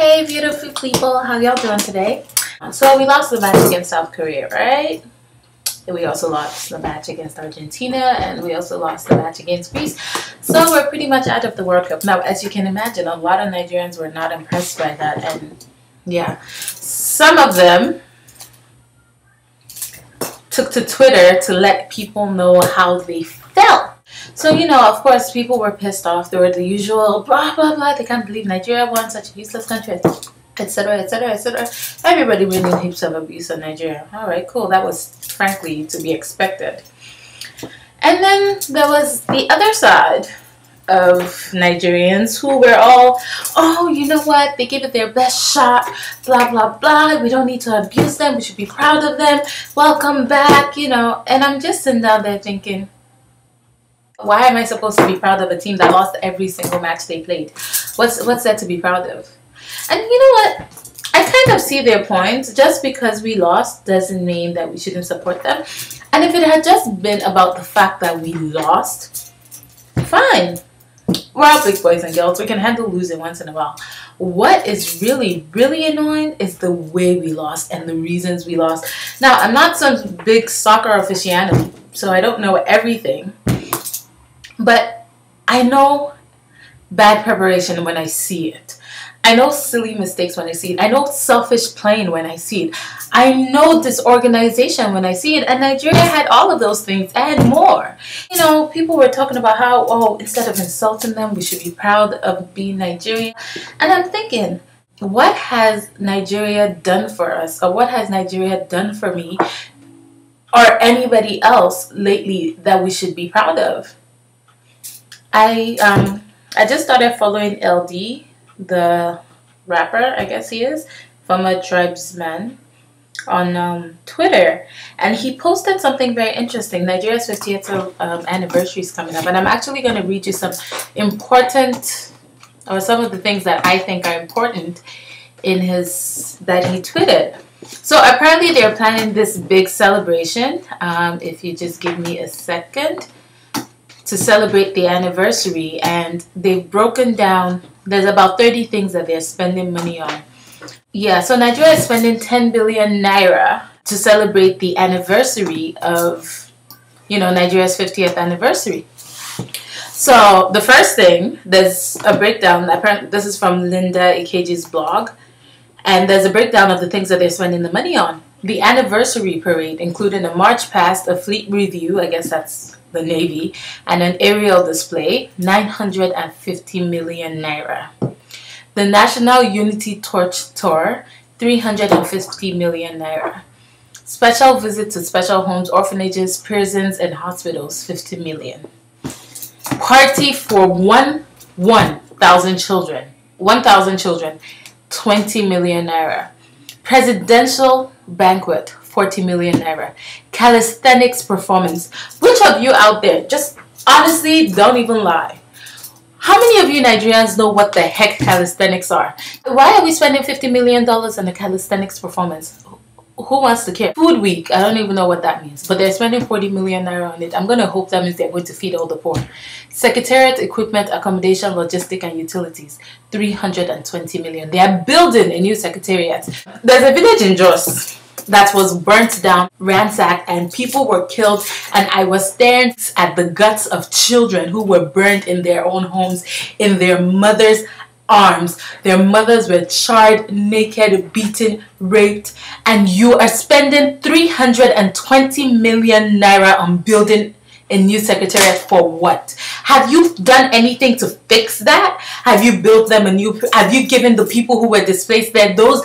Hey beautiful people, how y'all doing today? So we lost the match against South Korea, right? And we also lost the match against Argentina, and we also lost the match against Greece. So we're pretty much out of the World Cup. Now, as you can imagine, a lot of Nigerians were not impressed by that. And yeah, some of them took to Twitter to let people know how they felt. So, you know, of course, people were pissed off. There were the usual blah, blah, blah. They can't believe Nigeria won, such a useless country, etc., etc., etc. Everybody raining heaps of abuse on Nigeria. All right, cool. That was, frankly, to be expected. And then there was the other side of Nigerians who were all, oh, you know what? They gave it their best shot, blah, blah, blah. We don't need to abuse them. We should be proud of them. Welcome back, you know. And I'm just sitting down there thinking, why am I supposed to be proud of a team that lost every single match they played? What's that to be proud of? And you know what? I kind of see their point. Just because we lost doesn't mean that we shouldn't support them. And if it had just been about the fact that we lost, fine. We're all big boys and girls. We can handle losing once in a while. What is really, really annoying is the way we lost and the reasons we lost. Now, I'm not some big soccer aficionado, so I don't know everything. But I know bad preparation when I see it. I know silly mistakes when I see it. I know selfish playing when I see it. I know disorganization when I see it. And Nigeria had all of those things and more. You know, people were talking about how, oh, instead of insulting them, we should be proud of being Nigerian. And I'm thinking, what has Nigeria done for us? Or what has Nigeria done for me or anybody else lately that we should be proud of? I just started following LD, the rapper, I guess he is, former tribesman, on Twitter, and he posted something very interesting. Nigeria's 50th anniversary is coming up, and I'm actually going to read you some important, or some of the things that I think are important in that he tweeted. So apparently they're planning this big celebration. If you just give me a second, to celebrate the anniversary, and they've broken down, there's about 30 things that they're spending money on. Yeah, so Nigeria is spending 10 billion naira to celebrate the anniversary of, you know, Nigeria's 50th anniversary. So the first thing, there's a breakdown. Apparently, this is from Linda Ikeji's blog, and there's a breakdown of the things that they're spending the money on. The anniversary parade, including a march past, a fleet review, I guess that's the Navy, and an aerial display, 950 million naira. The National Unity Torch Tour, 350 million naira. Special visit to special homes, orphanages, prisons, and hospitals, 50 million. Party for 1,000 children, 20 million naira. Presidential banquet, 40 million naira. Calisthenics performance. Which of you out there, just honestly, don't even lie, how many of you Nigerians know what the heck calisthenics are? Why are we spending $50 million on a calisthenics performance? Who wants to care? Food week, I don't even know what that means, but they're spending 40 million naira on it. I'm going to hope that means they're going to feed all the poor. Secretariat, equipment, accommodation, logistic, and utilities, 320 million. They are building a new secretariat. There's a village in Jos that was burnt down, ransacked, and people were killed, and I was staring at the guts of children who were burned in their own homes, in their mothers' arms. Their mothers were charred, naked, beaten, raped, and you are spending 320 million naira on building a new secretariat for what? Have you done anything to fix that? Have you built them have you given the people who were displaced there, those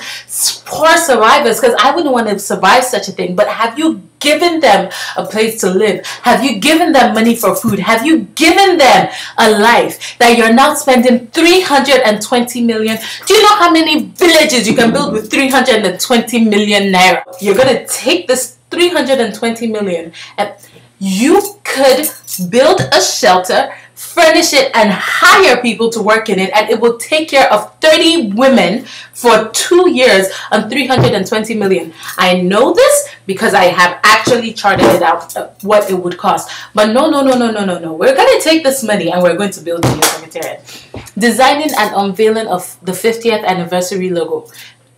poor survivors, because I wouldn't want to survive such a thing, but have you given them a place to live? Have you given them money for food? Have you given them a life that you're now spending 320 million? Do you know how many villages you can build with 320 million naira? You're going to take this 320 million and you could build a shelter, furnish it, and hire people to work in it, and it will take care of 30 women for 2 years on 320 million. I know this because I have actually charted it out what it would cost. But no. We're going to take this money and we're going to build a new secretariat. Designing and unveiling of the 50th anniversary logo,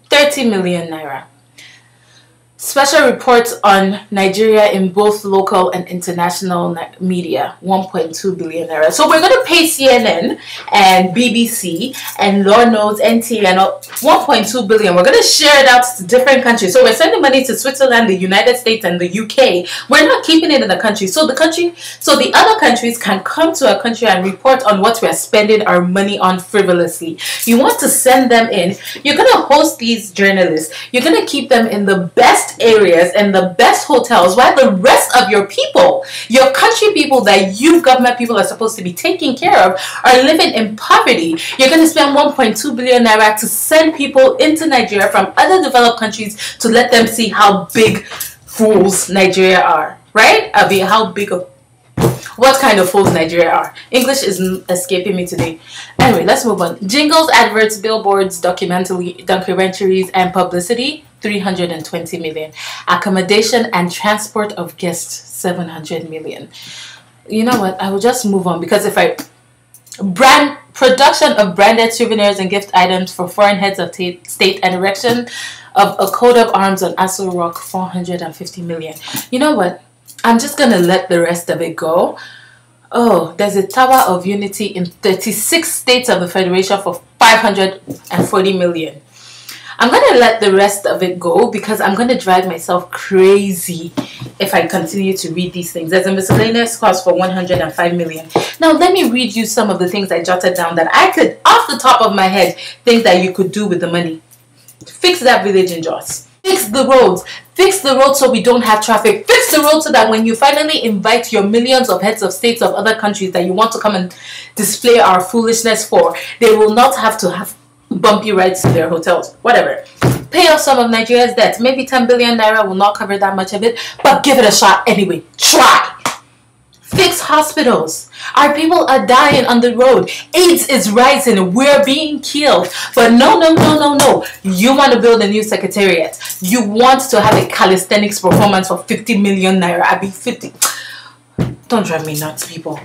30 million naira. Special reports on Nigeria in both local and international media, 1.2 billion naira. So we're going to pay CNN and BBC and Lord knows NT and 1.2 billion. We're going to share it out to different countries. So we're sending money to Switzerland, the United States, and the UK. We're not keeping it in the country. So the other countries can come to our country and report on what we're spending our money on frivolously. You want to send them in. You're going to host these journalists. You're going to keep them in the best areas and the best hotels, while the rest of your people, your country people that you government people are supposed to be taking care of, are living in poverty. You're going to spend 1.2 billion naira to send people into Nigeria from other developed countries to let them see how big fools Nigeria are, right? I mean, how big of what kind of fools Nigeria are. English is escaping me today. Anyway, let's move on. Jingles, adverts, billboards, documentaries, and publicity, 320 million. Accommodation and transport of guests, 700 million. You know what? I will just move on, because if I production of branded souvenirs and gift items for foreign heads of state and erection of a coat of arms on Aso Rock, 450 million. You know what? I'm just going to let the rest of it go. Oh, there's a Tower of Unity in 36 states of the Federation for 540 million. I'm going to let the rest of it go, because I'm going to drive myself crazy if I continue to read these things. There's a miscellaneous cost for 105 million. Now, let me read you some of the things I jotted down that I could, off the top of my head, think that you could do with the money. Fix that village in Jos. Fix the roads. Fix the roads so we don't have traffic. Fix the roads so that when you finally invite your millions of heads of states of other countries that you want to come and display our foolishness for, they will not have to have bumpy rides to their hotels. Whatever. Pay off some of Nigeria's debts. Maybe 10 billion naira will not cover that much of it, but give it a shot anyway. Try. Fix hospitals. Our people are dying on the road. AIDS is rising. We're being killed. But no. You want to build a new secretariat. You want to have a calisthenics performance for 50 million naira. I mean 50. Don't drive me nuts, people.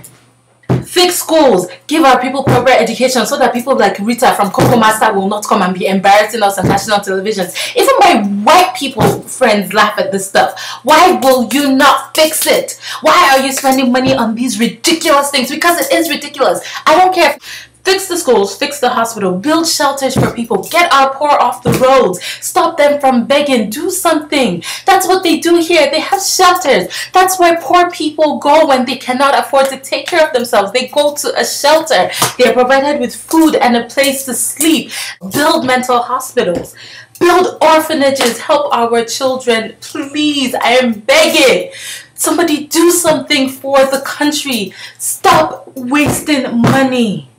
Fix schools. Give our people proper education so that people like Rita from Coco Master will not come and be embarrassing us on national televisions. Even my white people friends laugh at this stuff. Why will you not fix it? Why are you spending money on these ridiculous things? Because it is ridiculous. I don't care. Fix the schools, fix the hospital, build shelters for people, get our poor off the roads, stop them from begging, do something. That's what they do here. They have shelters. That's where poor people go when they cannot afford to take care of themselves. They go to a shelter. They are provided with food and a place to sleep. Build mental hospitals. Build orphanages. Help our children. Please, I am begging. Somebody do something for the country. Stop wasting money.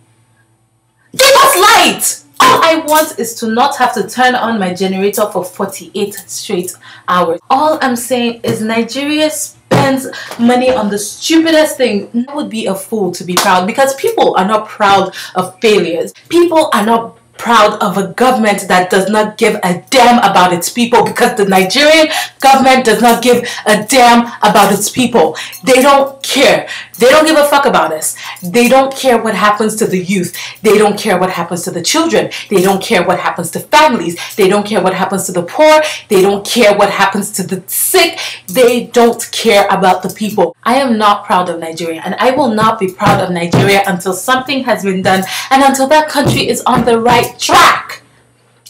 Give us light! All I want is to not have to turn on my generator for 48 straight hours. All I'm saying is Nigeria spends money on the stupidest thing. I would be a fool to be proud, because people are not proud of failures. People are not proud of a government that does not give a damn about its people, because the Nigerian government does not give a damn about its people. They don't care. They don't give a fuck about us. They don't care what happens to the youth. They don't care what happens to the children. They don't care what happens to families. They don't care what happens to the poor. They don't care what happens to the sick. They don't care about the people. I am not proud of Nigeria, and I will not be proud of Nigeria until something has been done and until that country is on the right track.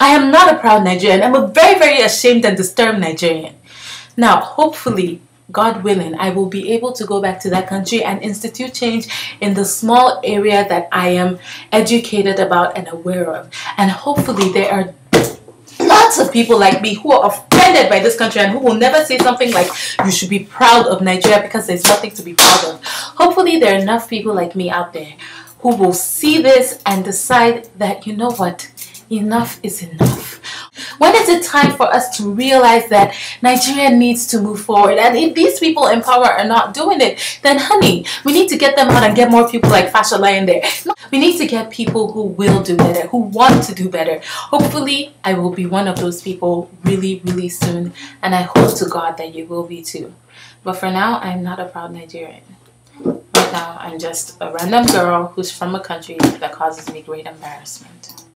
I am not a proud Nigerian. I'm a very, very ashamed and disturbed Nigerian. Now, hopefully, God willing, I will be able to go back to that country and institute change in the small area that I am educated about and aware of. And hopefully there are lots of people like me who are offended by this country and who will never say something like, you should be proud of Nigeria, because there's nothing to be proud of. Hopefully there are enough people like me out there who will see this and decide that, you know what, enough is enough. When is it time for us to realize that Nigeria needs to move forward? And if these people in power are not doing it, then honey, we need to get them out and get more people like Fashola in there. No, we need to get people who will do better, who want to do better. Hopefully, I will be one of those people really, really soon. And I hope to God that you will be too. But for now, I'm not a proud Nigerian. Right now, now I'm just a random girl who's from a country that causes me great embarrassment.